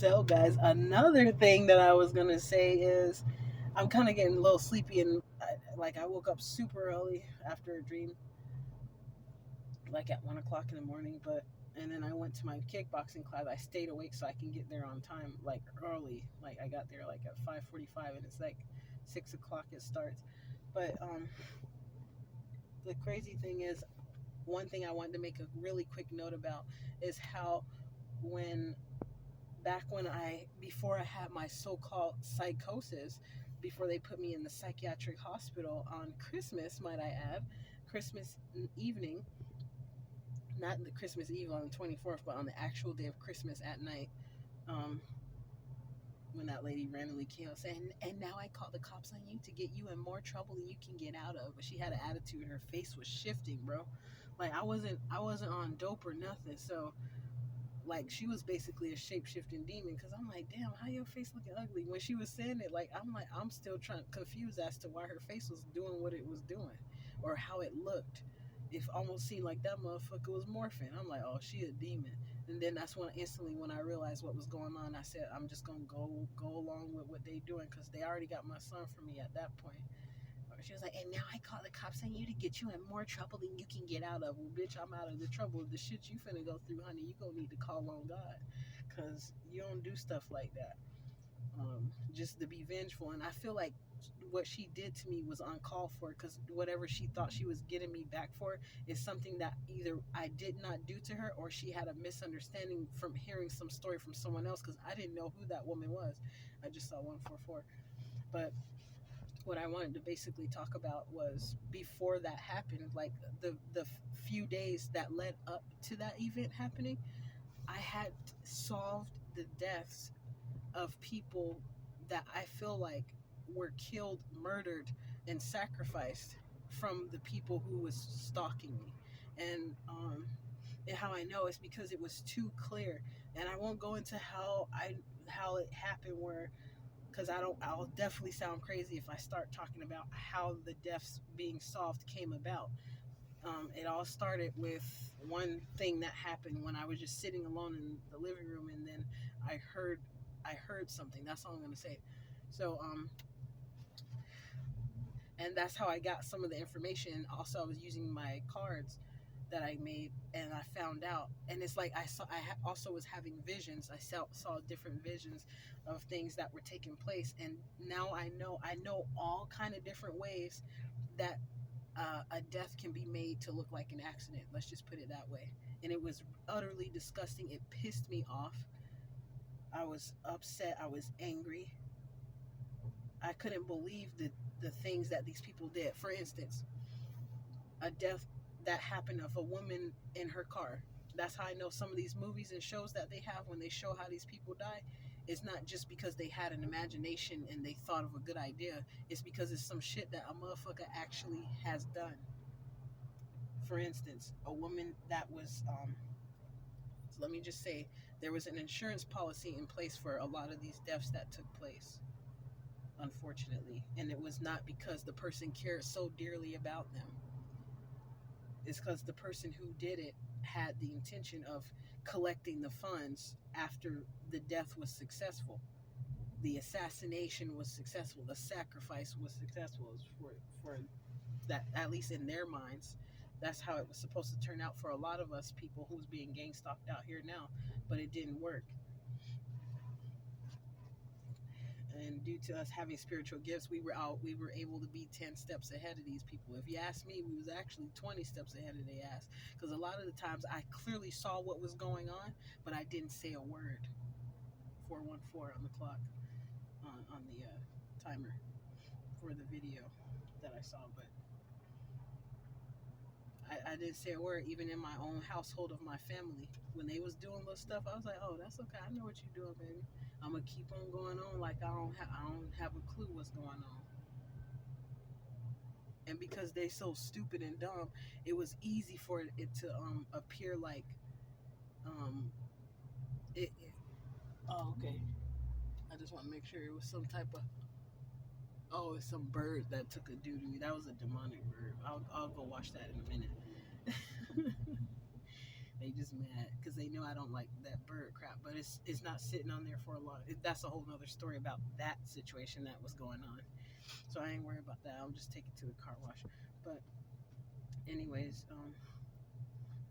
So, guys, another thing that I was gonna say is I'm kind of getting a little sleepy, and I woke up super early after a dream, like at 1 o'clock in the morning. But and then I went to my kickboxing class. I stayed awake so I can get there on time, like early. Like I got there like at 5:45, and it's like 6 o'clock it starts. But the crazy thing is, one thing I wanted to make a really quick note about is how when back when before I had my so-called psychosis, before they put me in the psychiatric hospital on Christmas, might I add, Christmas evening, not the Christmas Eve on the 24th, but on the actual day of Christmas at night, um, when that lady randomly came out saying, and now I call the cops on you to get you in more trouble than you can get out of. But she had an attitude and her face was shifting, bro. Like I wasn't on dope or nothing. So like she was basically a shape shifting demon, because I'm like, damn, how your face looking ugly? When she was saying it, like I'm still trying confused as to why her face was doing what it was doing, or how it looked. It almost seemed like that motherfucker was morphing. I'm like, oh, she a demon. And then that's when instantly when I realized what was going on, I said I'm just gonna go along with what they doing, because they already got my son for me at that point. She was like, and now I call the cops on you to get you in more trouble than you can get out of. Well, bitch, I'm out of the trouble. The shit you finna go through, honey, you gonna need to call on God, because you don't do stuff like that. Just to be vengeful. And I feel like what she did to me was uncalled for, because whatever she thought she was getting me back for is something that either I did not do to her, or she had a misunderstanding from hearing some story from someone else, because I didn't know who that woman was. I just saw 144. But what I wanted to basically talk about was before that happened, like the few days that led up to that event happening, I had solved the deaths of people that I feel like were killed, murdered, and sacrificed from the people who was stalking me. And how I know is because it was too clear. And I won't go into how it happened, where because I'll definitely sound crazy if I start talking about how the deaths being solved came about. It all started with one thing that happened when I was just sitting alone in the living room, and then I heard I heard something. That's all I'm gonna say. So and that's how I got some of the information. Also, I was using my cards that I made, and I found out. And it's like also was having visions. I saw different visions of things that were taking place, and now I know all kind of different ways that a death can be made to look like an accident. Let's just put it that way. And it was utterly disgusting. It pissed me off. I was upset. I was angry. I couldn't believe the things that these people did. For instance, a death that happened of a woman in her car. That's how I know some of these movies and shows that they have, when they show how these people die, it's not just because they had an imagination and they thought of a good idea. It's because it's some shit that a motherfucker actually has done. For instance, a woman that was let me just say, there was an insurance policy in place for a lot of these deaths that took place, unfortunately. And it was not because the person cared so dearly about them. It's because the person who did it had the intention of collecting the funds after the death was successful. The assassination was successful. The sacrifice was successful for that, at least in their minds. That's how it was supposed to turn out for a lot of us people who's being gang stalked out here now, but it didn't work. And due to us having spiritual gifts, we were able to be 10 steps ahead of these people. If you ask me, we was actually 20 steps ahead of their ass, because a lot of the times I clearly saw what was going on, but I didn't say a word. 414 on the clock, on the timer for the video that I saw. But I didn't say a word. Even in my own household of my family, when they was doing little stuff, I was like, oh, that's okay, I know what you're doing, baby. I'm gonna keep on going on like I don't have a clue what's going on. And because they're so stupid and dumb, it was easy for it to appear like um it oh, okay. I just want to make sure it was some type of, oh, it's some bird that took a doo doo. That was a demonic bird. I'll go watch that in a minute. They just mad because they know I don't like that bird crap. But it's not sitting on there for a long. That's a whole nother story about that situation that was going on. So I ain't worried about that. I'll just take it to the car wash. But anyways,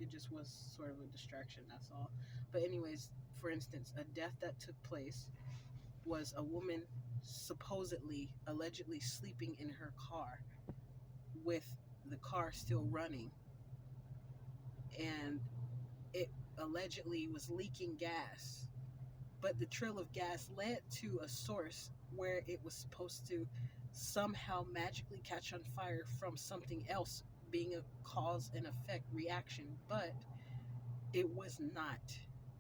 it just was sort of a distraction. That's all. But anyways, for instance, a death that took place was a woman supposedly, allegedly sleeping in her car with the car still running, and it allegedly was leaking gas, but the trail of gas led to a source where it was supposed to somehow magically catch on fire from something else being a cause and effect reaction, but it was not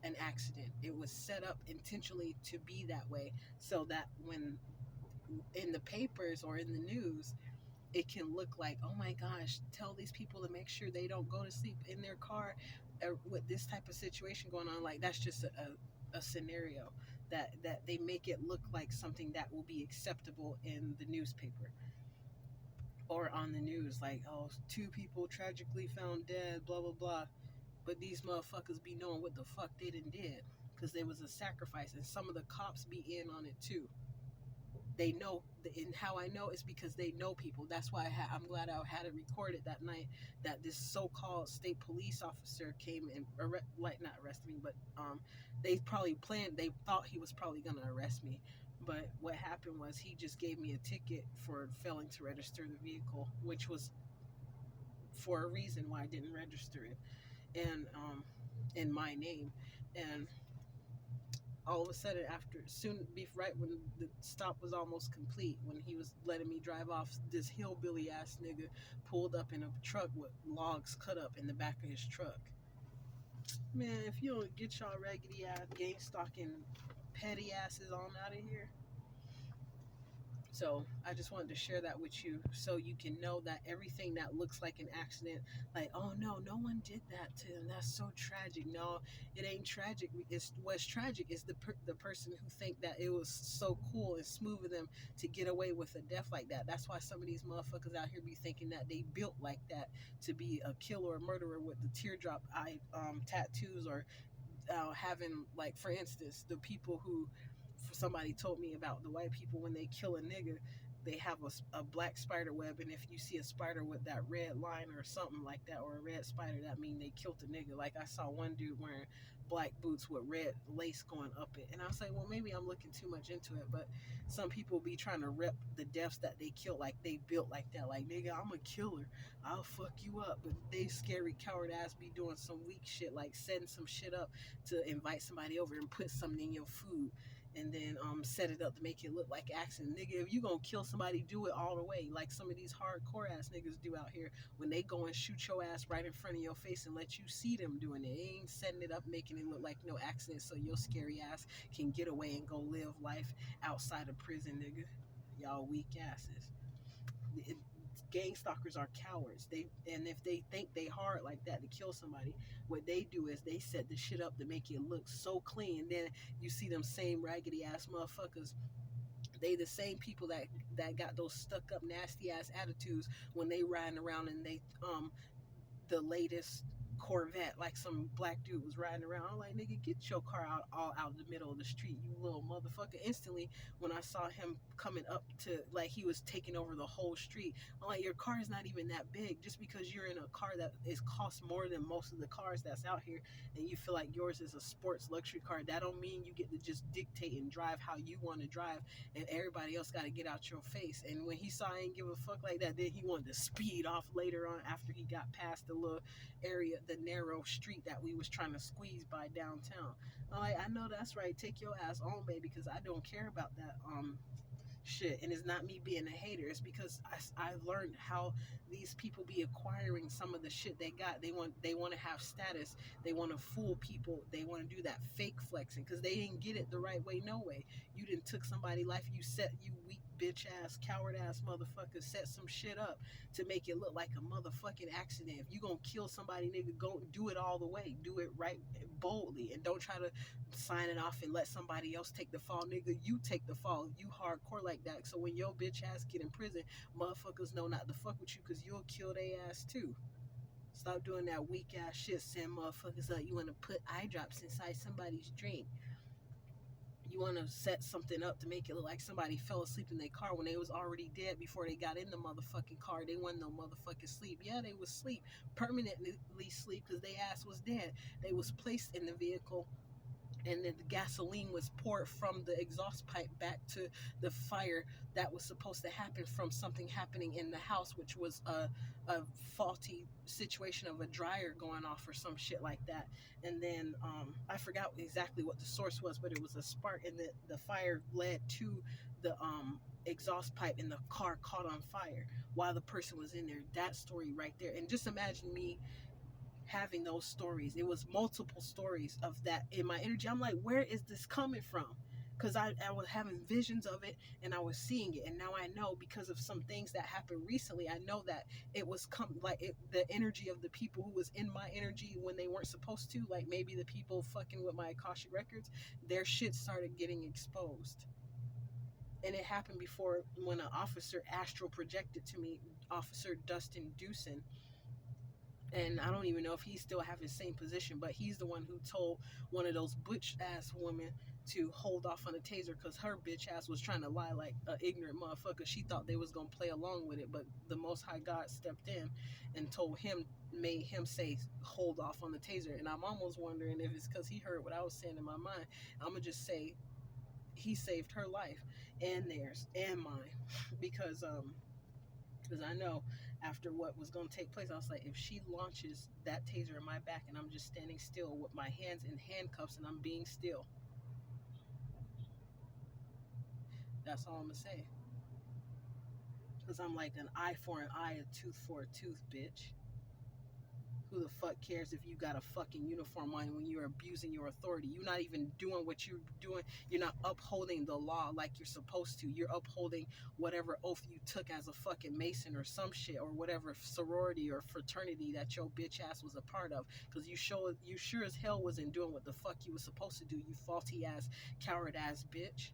an accident. It was set up intentionally to be that way so that when in the papers or in the news it can look like, oh my gosh, tell these people to make sure they don't go to sleep in their car with this type of situation going on. Like that's just a scenario that they make it look like something that will be acceptable in the newspaper or on the news, like, oh, two people tragically found dead, blah blah blah. But these motherfuckers be knowing what the fuck they did because there was a sacrifice, and some of the cops be in on it too. They know, and how I know is because they know people. That's why I'm glad I had it recorded that night that this so-called state police officer came and not arrested me, but they probably planned. They thought he was probably gonna arrest me, but what happened was he just gave me a ticket for failing to register the vehicle, which was for a reason why I didn't register it, and in my name, and all of a sudden after soon be right when the stop was almost complete, when he was letting me drive off, this hillbilly ass nigga pulled up in a truck with logs cut up in the back of his truck. Man, if you don't get y'all raggedy ass gang stalking petty asses on out of here. So I just wanted to share that with you so you can know that everything that looks like an accident, like, oh no, no one did that to him, that's so tragic. No, it ain't tragic. It's what's tragic is the person who think that it was so cool and smooth of them to get away with a death like that. That's why some of these motherfuckers out here be thinking that they built like that to be a killer or murderer with the teardrop eye tattoos, or having, like, for instance, the people who, somebody told me about the white people, when they kill a nigga, they have a black spider web, and if you see a spider with that red line or something like that, or a red spider, that mean they killed a nigga. Like I saw one dude wearing black boots with red lace going up it, and I was like, well, maybe I'm looking too much into it, but some people be trying to rep the deaths that they kill like they built like that, like, nigga, I'm a killer, I'll fuck you up. But they scary coward ass be doing some weak shit, like setting some shit up to invite somebody over and put something in your food, and then set it up to make it look like accident. Nigga, if you gonna kill somebody, do it all the way, like some of these hardcore ass niggas do out here when they go and shoot your ass right in front of your face and let you see them doing it. They ain't setting it up making it look like no accident so your scary ass can get away and go live life outside of prison, nigga. Y'all weak asses. It, Gang stalkers are cowards. And if they think they hard like that to kill somebody, what they do is they set the shit up to make it look so clean. Then you see them same raggedy ass motherfuckers. They the same people that got those stuck up nasty ass attitudes when they riding around and they the latest Corvette, like some black dude was riding around. I'm like, nigga, get your car out all out the middle of the street, you little motherfucker. Instantly, when I saw him coming up to, like, he was taking over the whole street, I'm like, your car is not even that big. Just because you're in a car that is cost more than most of the cars that's out here, and you feel like yours is a sports luxury car, that don't mean you get to just dictate and drive how you want to drive, and everybody else got to get out your face. And when he saw I ain't give a fuck like that, then he wanted to speed off later on after he got past the little area, the narrow street that we was trying to squeeze by downtown. I'm like, I know that's right. Take your ass on, baby, because I don't care about that shit. And it's not me being a hater. It's because I learned how these people be acquiring some of the shit they got. They want to have status. They want to fool people. They want to do that fake flexing because they didn't get it the right way. No way. You didn't took somebody's life. You weak bitch ass, coward ass motherfucker, set some shit up to make it look like a motherfucking accident. If you gonna kill somebody, nigga, go do it all the way. Do it right, boldly, and don't try to sign it off and let somebody else take the fall, nigga. You take the fall. You hardcore like that. So when your bitch ass get in prison, motherfuckers know not to fuck with you because you'll kill their ass too. Stop doing that weak ass shit, saying motherfuckers like you want to put eye drops inside somebody's drink. You want to set something up to make it look like somebody fell asleep in their car when they was already dead before they got in the motherfucking car. They wasn't no motherfucking sleep. Yeah, they was sleep, permanently sleep, because they ass was dead. They was placed in the vehicle, and then the gasoline was poured from the exhaust pipe back to the fire that was supposed to happen from something happening in the house, which was a faulty situation of a dryer going off or some shit like that. And then I forgot exactly what the source was, but it was a spark, and the fire led to the exhaust pipe, and the car caught on fire while the person was in there. That story right there. And just imagine me having those stories. It was multiple stories of that in my energy. I'm like, where is this coming from? Because I was having visions of it, and I was seeing it, and now I know, because of some things that happened recently, I know that it was the energy of the people who was in my energy when they weren't supposed to, like maybe the people fucking with my Akashic records, their shit started getting exposed. And it happened before, when an officer astral projected to me, Officer Dustin Dewson. And I don't even know if he still have his same position, but he's the one who told one of those butch ass women to hold off on the taser, because her bitch ass was trying to lie like an ignorant motherfucker. She thought they was gonna play along with it, but the Most High God stepped in and told him, made him say, hold off on the taser. And I'm almost wondering if it's because he heard what I was saying in my mind. I'm gonna just say he saved her life and theirs and mine, because I know after what was going to take place, I was like, if she launches that taser in my back and I'm just standing still with my hands in handcuffs and I'm being still, that's all I'm going to say. Because I'm like, an eye for an eye, a tooth for a tooth, bitch. Who the fuck cares if you got a fucking uniform on when you're abusing your authority? You're not even doing what you're doing. You're not upholding the law like you're supposed to. You're upholding whatever oath you took as a fucking Mason or some shit, or whatever sorority or fraternity that your bitch ass was a part of. Because you sure as hell wasn't doing what the fuck you was supposed to do, you faulty ass, coward ass bitch.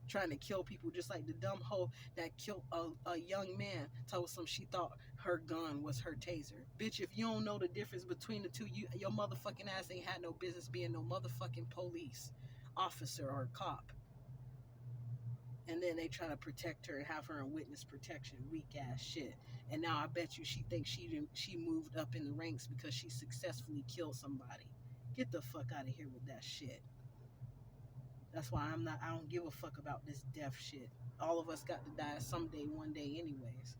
Trying to kill people, just like the dumb hoe that killed a young man. Told some she thought her gun was her taser. Bitch, if you don't know the difference between the two, your motherfucking ass ain't had no business being no motherfucking police officer or cop. And then they try to protect her and have her in witness protection. Weak ass shit. And now I bet you she thinks she moved up in the ranks because she successfully killed somebody. Get the fuck out of here with that shit. That's why I don't give a fuck about this death shit. All of us got to die someday, one day, anyways.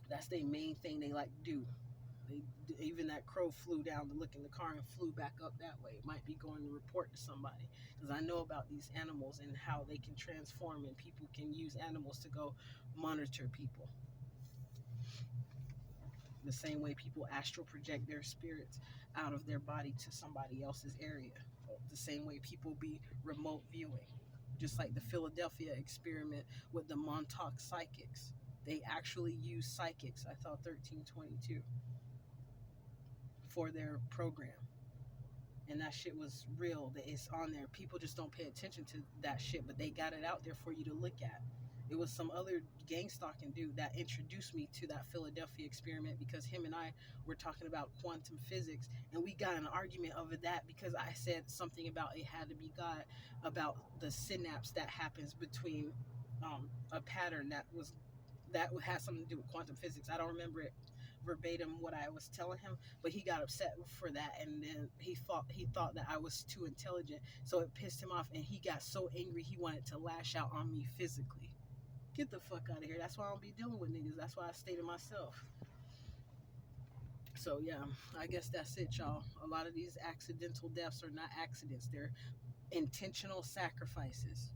That's their main thing they like to do. They, even that crow flew down to look in the car and flew back up that way. It might be going to report to somebody. Because I know about these animals and how they can transform, and people can use animals to go monitor people. The same way people astral project their spirits out of their body to somebody else's area. The same way people be remote viewing. Just like the Philadelphia experiment with the Montauk psychics. They actually use psychics, I thought 1322, for their program. And that shit was real. That it's on there. People just don't pay attention to that shit, but they got it out there for you to look at. It was some other gang stalking dude that introduced me to that Philadelphia experiment, because him and I were talking about quantum physics, and we got in an argument over that because I said something about it had to be God, about the synapse that happens between a pattern that had something to do with quantum physics. I don't remember it verbatim what I was telling him, but he got upset for that, and then he thought that I was too intelligent, so it pissed him off, and he got so angry he wanted to lash out on me physically. Get the fuck out of here. That's why I don't be dealing with niggas. That's why I stay to myself. So yeah, I guess that's it, y'all. A lot of these accidental deaths are not accidents. They're intentional sacrifices.